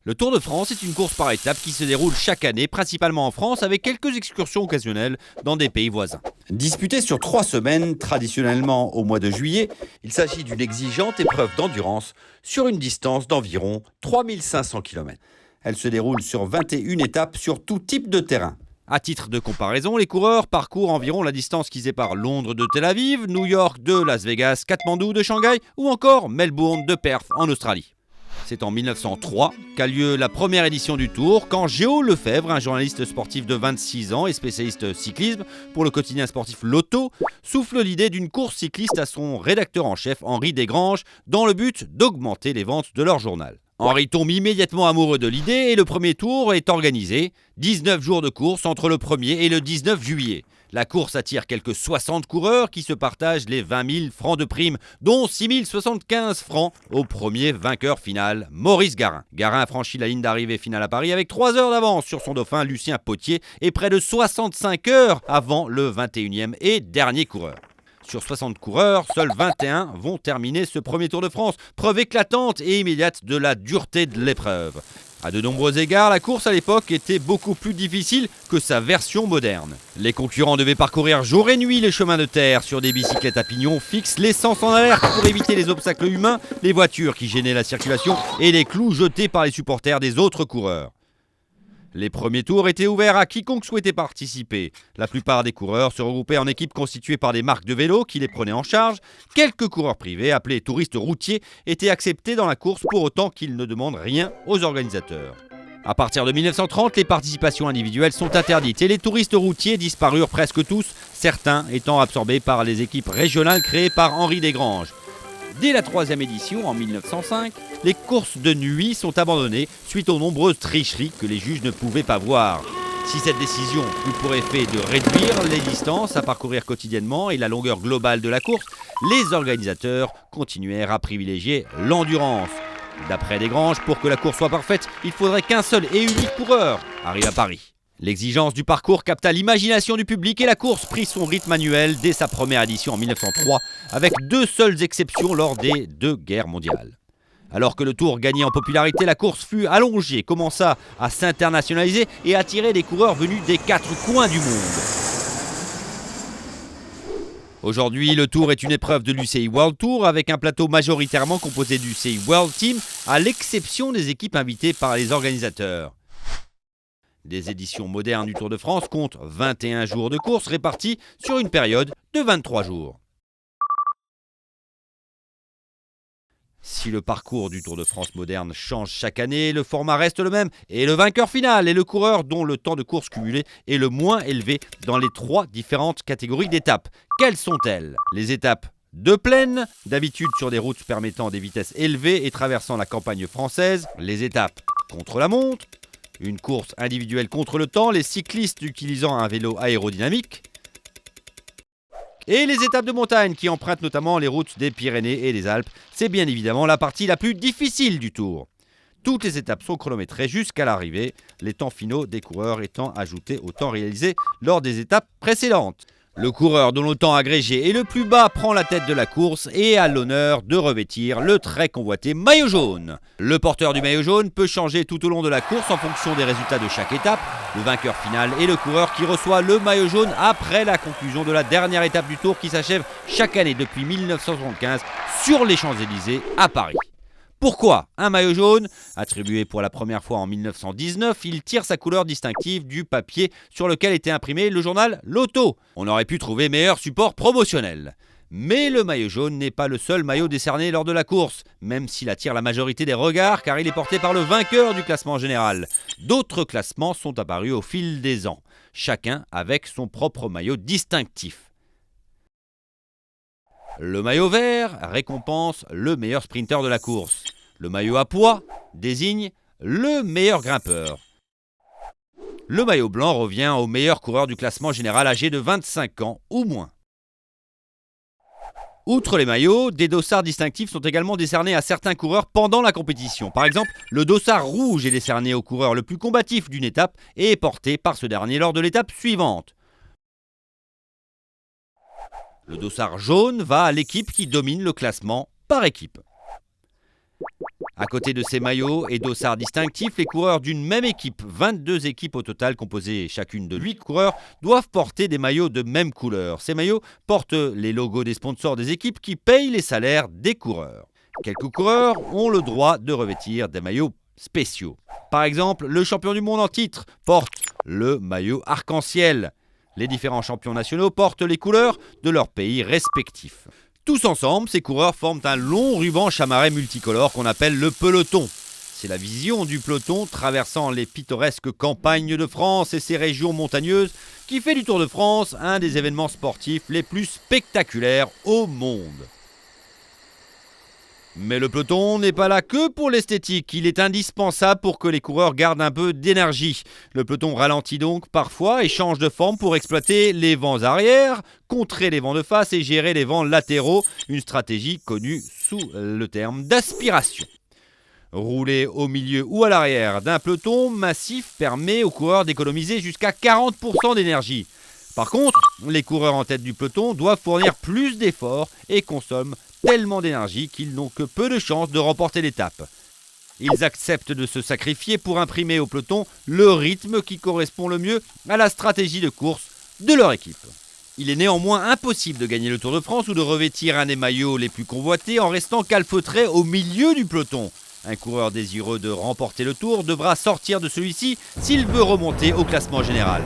Le Tour de France est une course par étapes qui se déroule chaque année, principalement en France, avec quelques excursions occasionnelles dans des pays voisins. Disputée sur 3 semaines, traditionnellement au mois de juillet, il s'agit d'une exigeante épreuve d'endurance sur une distance d'environ 3500 km. Elle se déroule sur 21 étapes sur tout type de terrain. À titre de comparaison, les coureurs parcourent environ la distance qui sépare Londres de Tel Aviv, New York de Las Vegas, Katmandou de Shanghai ou encore Melbourne de Perth en Australie. C'est en 1903 qu'a lieu la première édition du Tour, quand Géo Lefebvre, un journaliste sportif de 26 ans et spécialiste cyclisme pour le quotidien sportif Lotto, souffle l'idée d'une course cycliste à son rédacteur en chef Henri Desgranges, dans le but d'augmenter les ventes de leur journal. Henri tombe immédiatement amoureux de l'idée et le premier Tour est organisé. 19 jours de course entre le 1er et le 19 juillet. La course attire quelques 60 coureurs qui se partagent les 20 000 francs de prime, dont 6 075 francs au premier vainqueur final, Maurice Garin. Garin a franchi la ligne d'arrivée finale à Paris avec 3 heures d'avance sur son dauphin Lucien Potier et près de 65 heures avant le 21e et dernier coureur. Sur 60 coureurs, seuls 21 vont terminer ce premier Tour de France, preuve éclatante et immédiate de la dureté de l'épreuve. À de nombreux égards, la course à l'époque était beaucoup plus difficile que sa version moderne. Les concurrents devaient parcourir jour et nuit les chemins de terre sur des bicyclettes à pignon fixes, l'essence en alerte pour éviter les obstacles humains, les voitures qui gênaient la circulation et les clous jetés par les supporters des autres coureurs. Les premiers tours étaient ouverts à quiconque souhaitait participer. La plupart des coureurs se regroupaient en équipes constituées par des marques de vélos qui les prenaient en charge. Quelques coureurs privés, appelés touristes routiers, étaient acceptés dans la course pour autant qu'ils ne demandent rien aux organisateurs. À partir de 1930, les participations individuelles sont interdites et les touristes routiers disparurent presque tous, certains étant absorbés par les équipes régionales créées par Henri Desgranges. Dès la 3e édition, en 1905, les courses de nuit sont abandonnées suite aux nombreuses tricheries que les juges ne pouvaient pas voir. Si cette décision eut pour effet de réduire les distances à parcourir quotidiennement et la longueur globale de la course, les organisateurs continuèrent à privilégier l'endurance. D'après Desgranges, pour que la course soit parfaite, il faudrait qu'un seul et unique coureur arrive à Paris. L'exigence du parcours capta l'imagination du public et la course prit son rythme annuel dès sa première édition en 1903, avec 2 seules exceptions lors des 2 guerres mondiales. Alors que le Tour gagnait en popularité, la course fut allongée, commença à s'internationaliser et attirer des coureurs venus des 4 coins du monde. Aujourd'hui, le Tour est une épreuve de l'UCI World Tour avec un plateau majoritairement composé du UCI World Team, à l'exception des équipes invitées par les organisateurs. Des éditions modernes du Tour de France comptent 21 jours de course répartis sur une période de 23 jours. Si le parcours du Tour de France moderne change chaque année, le format reste le même et le vainqueur final est le coureur dont le temps de course cumulé est le moins élevé dans les 3 différentes catégories d'étapes. Quelles sont-elles ? Les étapes de plaine, d'habitude sur des routes permettant des vitesses élevées et traversant la campagne française. Les étapes contre la montre, une course individuelle contre le temps, les cyclistes utilisant un vélo aérodynamique. Et les étapes de montagne qui empruntent notamment les routes des Pyrénées et des Alpes. C'est bien évidemment la partie la plus difficile du Tour. Toutes les étapes sont chronométrées jusqu'à l'arrivée, les temps finaux des coureurs étant ajoutés aux temps réalisés lors des étapes précédentes. Le coureur dont le temps agrégé est le plus bas prend la tête de la course et a l'honneur de revêtir le très convoité maillot jaune. Le porteur du maillot jaune peut changer tout au long de la course en fonction des résultats de chaque étape. Le vainqueur final est le coureur qui reçoit le maillot jaune après la conclusion de la dernière étape du Tour qui s'achève chaque année depuis 1975 sur les Champs-Élysées à Paris. Pourquoi un maillot jaune ? Attribué pour la première fois en 1919, il tire sa couleur distinctive du papier sur lequel était imprimé le journal Lotto. On aurait pu trouver meilleur support promotionnel. Mais le maillot jaune n'est pas le seul maillot décerné lors de la course, même s'il attire la majorité des regards car il est porté par le vainqueur du classement général. D'autres classements sont apparus au fil des ans, chacun avec son propre maillot distinctif. Le maillot vert récompense le meilleur sprinter de la course. Le maillot à pois désigne le meilleur grimpeur. Le maillot blanc revient au meilleur coureur du classement général âgé de 25 ans ou moins. Outre les maillots, des dossards distinctifs sont également décernés à certains coureurs pendant la compétition. Par exemple, le dossard rouge est décerné au coureur le plus combatif d'une étape et est porté par ce dernier lors de l'étape suivante. Le dossard jaune va à l'équipe qui domine le classement par équipe. À côté de ces maillots et dossards distinctifs, les coureurs d'une même équipe, 22 équipes au total composées chacune de 8 coureurs, doivent porter des maillots de même couleur. Ces maillots portent les logos des sponsors des équipes qui payent les salaires des coureurs. Quelques coureurs ont le droit de revêtir des maillots spéciaux. Par exemple, le champion du monde en titre porte le maillot arc-en-ciel. Les différents champions nationaux portent les couleurs de leur pays respectifs. Tous ensemble, ces coureurs forment un long ruban chamarré multicolore qu'on appelle le peloton. C'est la vision du peloton traversant les pittoresques campagnes de France et ses régions montagneuses qui fait du Tour de France un des événements sportifs les plus spectaculaires au monde. Mais le peloton n'est pas là que pour l'esthétique, il est indispensable pour que les coureurs gardent un peu d'énergie. Le peloton ralentit donc parfois et change de forme pour exploiter les vents arrière, contrer les vents de face et gérer les vents latéraux, une stratégie connue sous le terme d'aspiration. Rouler au milieu ou à l'arrière d'un peloton massif permet aux coureurs d'économiser jusqu'à 40% d'énergie. Par contre, les coureurs en tête du peloton doivent fournir plus d'efforts et consomment tellement d'énergie qu'ils n'ont que peu de chances de remporter l'étape. Ils acceptent de se sacrifier pour imprimer au peloton le rythme qui correspond le mieux à la stratégie de course de leur équipe. Il est néanmoins impossible de gagner le Tour de France ou de revêtir un des maillots les plus convoités en restant calfeutré au milieu du peloton. Un coureur désireux de remporter le Tour devra sortir de celui-ci s'il veut remonter au classement général.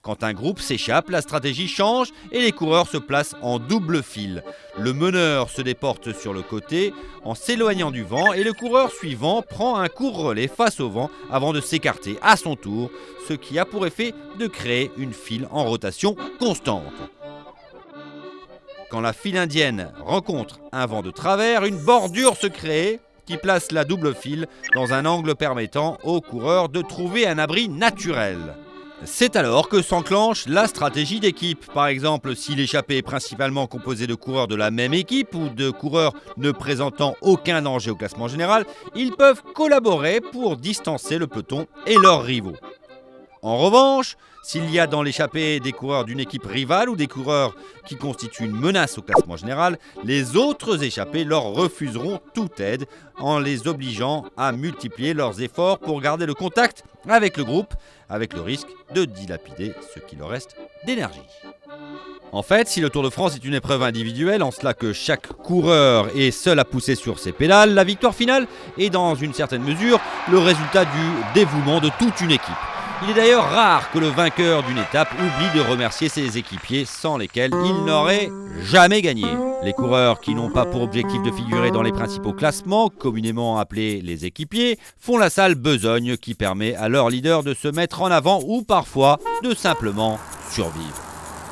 Quand un groupe s'échappe, la stratégie change et les coureurs se placent en double file. Le meneur se déporte sur le côté en s'éloignant du vent et le coureur suivant prend un court relais face au vent avant de s'écarter à son tour, ce qui a pour effet de créer une file en rotation constante. Quand la file indienne rencontre un vent de travers, une bordure se crée qui place la double file dans un angle permettant aux coureurs de trouver un abri naturel. C'est alors que s'enclenche la stratégie d'équipe. Par exemple, si l'échappée est principalement composée de coureurs de la même équipe ou de coureurs ne présentant aucun danger au classement général, ils peuvent collaborer pour distancer le peloton et leurs rivaux. En revanche, s'il y a dans l'échappée des coureurs d'une équipe rivale ou des coureurs qui constituent une menace au classement général, les autres échappés leur refuseront toute aide en les obligeant à multiplier leurs efforts pour garder le contact avec le groupe, avec le risque de dilapider ce qui leur reste d'énergie. En fait, si le Tour de France est une épreuve individuelle, en cela que chaque coureur est seul à pousser sur ses pédales, la victoire finale est dans une certaine mesure le résultat du dévouement de toute une équipe. Il est d'ailleurs rare que le vainqueur d'une étape oublie de remercier ses équipiers sans lesquels il n'aurait jamais gagné. Les coureurs qui n'ont pas pour objectif de figurer dans les principaux classements, communément appelés les équipiers, font la sale besogne qui permet à leur leader de se mettre en avant ou parfois de simplement survivre.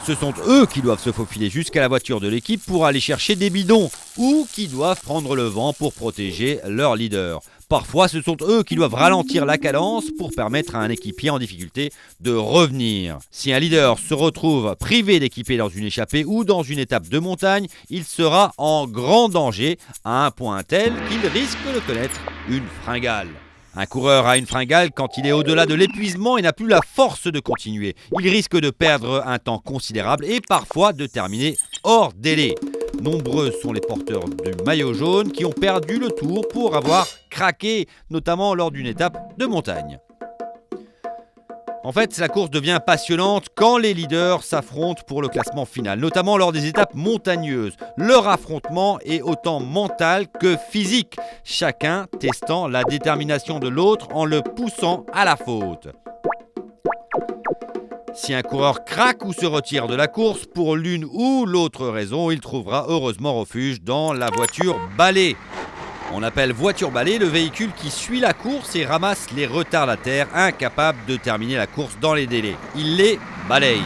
Ce sont eux qui doivent se faufiler jusqu'à la voiture de l'équipe pour aller chercher des bidons ou qui doivent prendre le vent pour protéger leur leader. Parfois, ce sont eux qui doivent ralentir la cadence pour permettre à un équipier en difficulté de revenir. Si un leader se retrouve privé d'équipier dans une échappée ou dans une étape de montagne, il sera en grand danger à un point tel qu'il risque de connaître une fringale. Un coureur a une fringale quand il est au-delà de l'épuisement et n'a plus la force de continuer. Il risque de perdre un temps considérable et parfois de terminer hors délai. Nombreux sont les porteurs du maillot jaune qui ont perdu le Tour pour avoir craqué, notamment lors d'une étape de montagne. En fait, la course devient passionnante quand les leaders s'affrontent pour le classement final, notamment lors des étapes montagneuses. Leur affrontement est autant mental que physique, chacun testant la détermination de l'autre en le poussant à la faute. Si un coureur craque ou se retire de la course pour l'une ou l'autre raison, il trouvera heureusement refuge dans la voiture balai. On appelle voiture balai le véhicule qui suit la course et ramasse les retardataires incapables de terminer la course dans les délais. Il les balaye.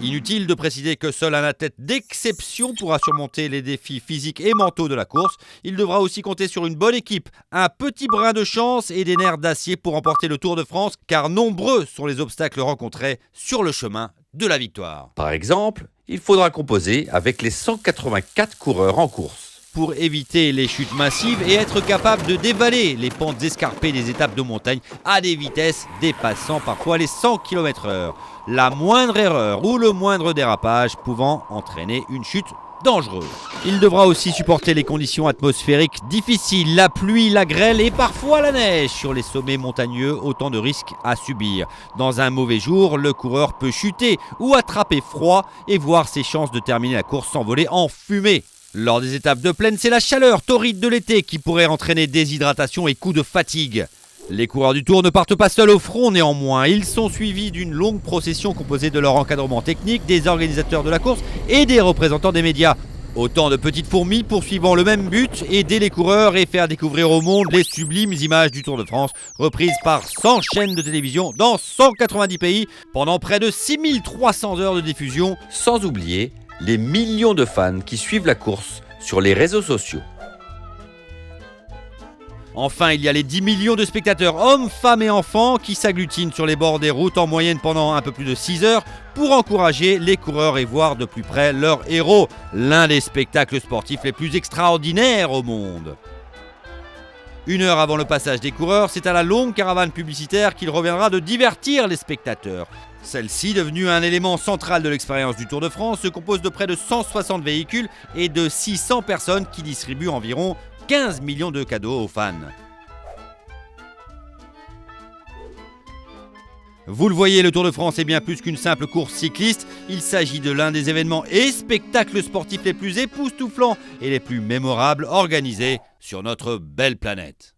Inutile de préciser que seul un athlète d'exception pourra surmonter les défis physiques et mentaux de la course. Il devra aussi compter sur une bonne équipe, un petit brin de chance et des nerfs d'acier pour remporter le Tour de France, car nombreux sont les obstacles rencontrés sur le chemin de la victoire. Par exemple, il faudra composer avec les 184 coureurs en course pour éviter les chutes massives et être capable de dévaler les pentes escarpées des étapes de montagne à des vitesses dépassant parfois les 100 km/h. La moindre erreur ou le moindre dérapage pouvant entraîner une chute dangereux. Il devra aussi supporter les conditions atmosphériques difficiles, la pluie, la grêle et parfois la neige sur les sommets montagneux, autant de risques à subir. Dans un mauvais jour, le coureur peut chuter ou attraper froid et voir ses chances de terminer la course s'envoler en fumée. Lors des étapes de plaine, c'est la chaleur torride de l'été qui pourrait entraîner déshydratation et coups de fatigue. Les coureurs du Tour ne partent pas seuls au front néanmoins, ils sont suivis d'une longue procession composée de leur encadrement technique, des organisateurs de la course et des représentants des médias. Autant de petites fourmis poursuivant le même but, aider les coureurs et faire découvrir au monde les sublimes images du Tour de France, reprises par 100 chaînes de télévision dans 190 pays pendant près de 6300 heures de diffusion, Sans oublier les millions de fans qui suivent la course sur les réseaux sociaux. Enfin, il y a les 10 millions de spectateurs, hommes, femmes et enfants, qui s'agglutinent sur les bords des routes en moyenne pendant un peu plus de 6 heures pour encourager les coureurs et voir de plus près leur héros, l'un des spectacles sportifs les plus extraordinaires au monde. 1 heure avant le passage des coureurs, c'est à la longue caravane publicitaire qu'il reviendra de divertir les spectateurs. Celle-ci, devenue un élément central de l'expérience du Tour de France, se compose de près de 160 véhicules et de 600 personnes qui distribuent environ 15 millions de cadeaux aux fans. Vous le voyez, le Tour de France est bien plus qu'une simple course cycliste. Il s'agit de l'un des événements et spectacles sportifs les plus époustouflants et les plus mémorables organisés sur notre belle planète.